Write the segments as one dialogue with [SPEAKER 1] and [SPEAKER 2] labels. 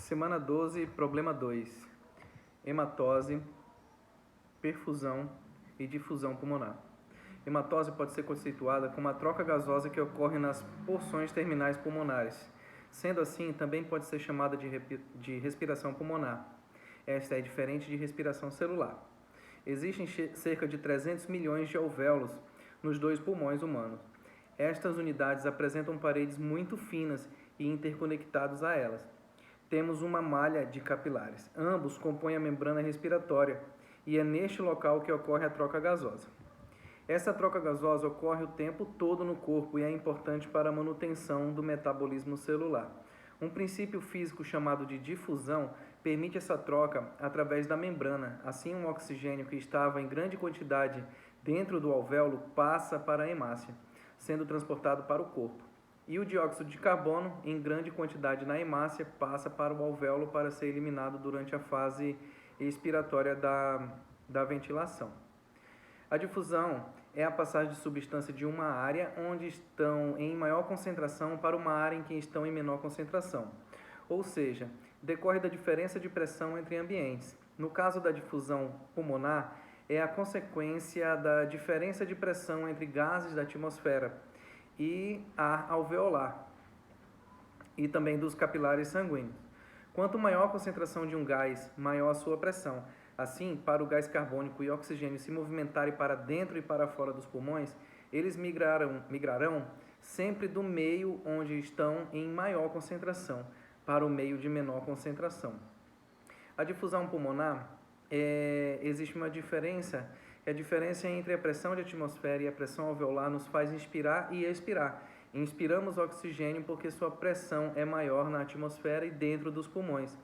[SPEAKER 1] Semana 12, problema 2. Hematose, perfusão e difusão pulmonar. Hematose pode ser conceituada como a troca gasosa que ocorre nas porções terminais pulmonares. Sendo assim, também pode ser chamada de respiração pulmonar. Esta é diferente de respiração celular. Existem cerca de 300 milhões de alvéolos nos dois pulmões humanos. Estas unidades apresentam paredes muito finas e interconectadas a elas. Temos uma malha de capilares. Ambos compõem a membrana respiratória e é neste local que ocorre a troca gasosa. Essa troca gasosa ocorre o tempo todo no corpo e é importante para a manutenção do metabolismo celular. Um princípio físico chamado de difusão permite essa troca através da membrana. Assim, um oxigênio que estava em grande quantidade dentro do alvéolo passa para a hemácia, sendo transportado para o corpo. E o dióxido de carbono, em grande quantidade na hemácia, passa para o alvéolo para ser eliminado durante a fase expiratória da ventilação. A difusão é a passagem de substância de uma área onde estão em maior concentração para uma área em que estão em menor concentração. Ou seja, decorre da diferença de pressão entre ambientes. No caso da difusão pulmonar, é a consequência da diferença de pressão entre gases da atmosfera e ar alveolar, e também dos capilares sanguíneos. Quanto maior a concentração de um gás, maior a sua pressão. Assim, para o gás carbônico e oxigênio se movimentarem para dentro e para fora dos pulmões, eles migrarão sempre do meio onde estão em maior concentração para o meio de menor concentração. A difusão pulmonar, existe uma diferença. A diferença entre a pressão de atmosfera e a pressão alveolar nos faz inspirar e expirar. Inspiramos oxigênio porque sua pressão é maior na atmosfera e dentro dos pulmões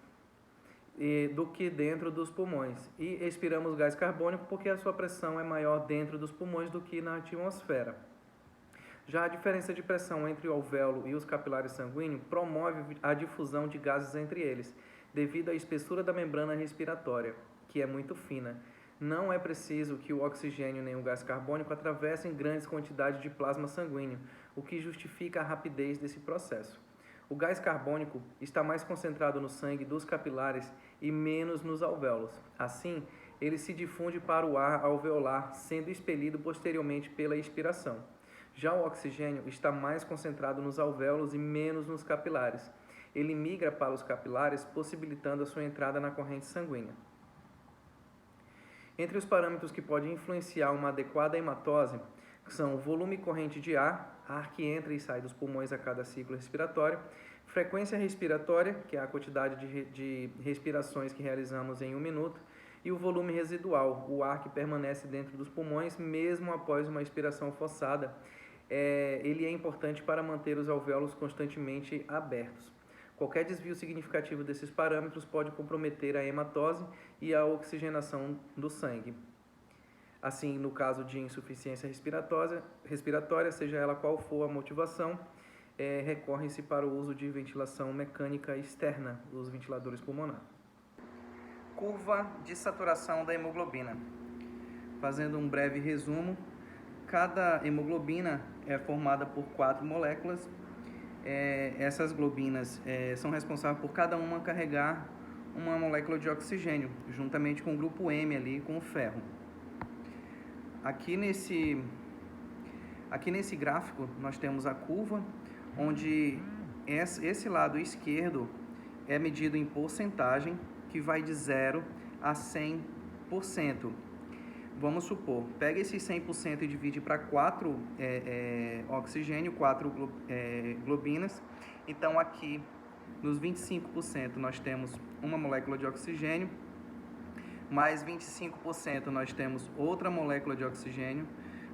[SPEAKER 1] do que dentro dos pulmões. E expiramos gás carbônico porque a sua pressão é maior dentro dos pulmões do que na atmosfera. Já a diferença de pressão entre o alvéolo e os capilares sanguíneos promove a difusão de gases entre eles, devido à espessura da membrana respiratória, que é muito fina. Não é preciso que o oxigênio nem o gás carbônico atravessem grandes quantidades de plasma sanguíneo, o que justifica a rapidez desse processo. O gás carbônico está mais concentrado no sangue dos capilares e menos nos alvéolos. Assim, ele se difunde para o ar alveolar, sendo expelido posteriormente pela expiração. Já o oxigênio está mais concentrado nos alvéolos e menos nos capilares. Ele migra para os capilares, possibilitando a sua entrada na corrente sanguínea. Entre os parâmetros que podem influenciar uma adequada hematose são o volume corrente de ar que entra e sai dos pulmões a cada ciclo respiratório, frequência respiratória, que é a quantidade de respirações que realizamos em 1 minuto, e o volume residual, o ar que permanece dentro dos pulmões mesmo após uma expiração forçada. Ele é importante para manter os alvéolos constantemente abertos. Qualquer desvio significativo desses parâmetros pode comprometer a hematose e a oxigenação do sangue. Assim, no caso de insuficiência respiratória, seja ela qual for a motivação, recorre-se para o uso de ventilação mecânica externa, os ventiladores pulmonares. Curva de saturação da hemoglobina. Fazendo um breve resumo, cada hemoglobina é formada por 4 moléculas. Essas globinas são responsáveis por cada uma carregar uma molécula de oxigênio, juntamente com o grupo M ali, com o ferro. Aqui nesse gráfico nós temos a curva, onde esse lado esquerdo é medido em porcentagem, que vai de 0 a 100%. Vamos supor, pega esse 100% e divide para 4 oxigênio, 4 globinas. Então aqui nos 25% nós temos uma molécula de oxigênio, mais 25% nós temos outra molécula de oxigênio,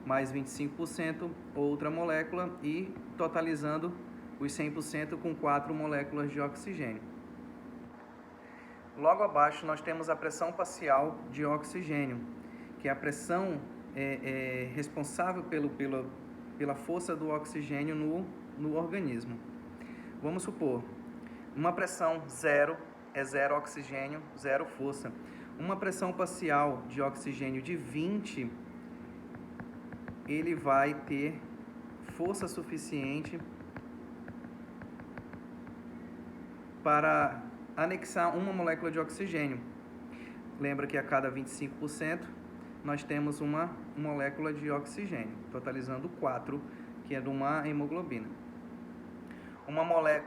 [SPEAKER 1] mais 25% outra molécula e totalizando os 100% com 4 moléculas de oxigênio. Logo abaixo nós temos a pressão parcial de oxigênio, que é a pressão responsável pela força do oxigênio no organismo. Vamos supor, uma pressão 0 é 0 oxigênio, 0 força. Uma pressão parcial de oxigênio de 20, ele vai ter força suficiente para anexar uma molécula de oxigênio. Lembra que a cada 25% nós temos uma molécula de oxigênio, totalizando 4, que é de uma hemoglobina.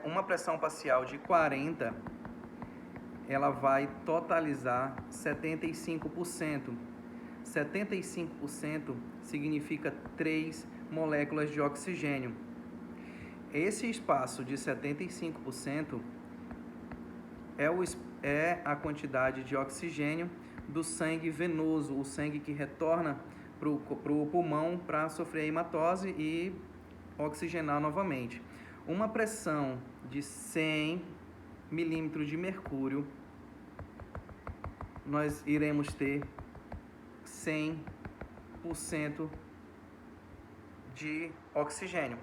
[SPEAKER 1] Uma pressão parcial de 40, ela vai totalizar 75%. 75% significa 3 moléculas de oxigênio. Esse espaço de 75% é a quantidade de oxigênio do sangue venoso, o sangue que retorna para o pulmão para sofrer a hematose e oxigenar novamente. Uma pressão de 100 milímetros de mercúrio, nós iremos ter 100% de oxigênio.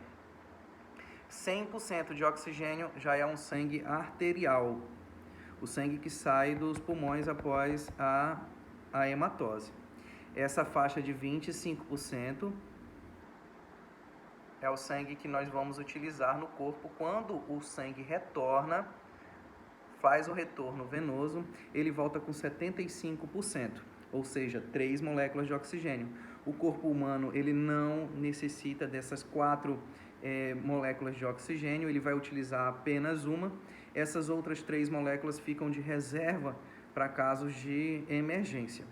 [SPEAKER 1] 100% de oxigênio já é um sangue arterial, o sangue que sai dos pulmões após a hematose. Essa faixa de 25% é o sangue que nós vamos utilizar no corpo quando o sangue retorna, faz o retorno venoso, ele volta com 75%, ou seja, 3 moléculas de oxigênio. O corpo humano ele não necessita dessas 4 moléculas de oxigênio, ele vai utilizar apenas uma. Essas outras 3 moléculas ficam de reserva para casos de emergência.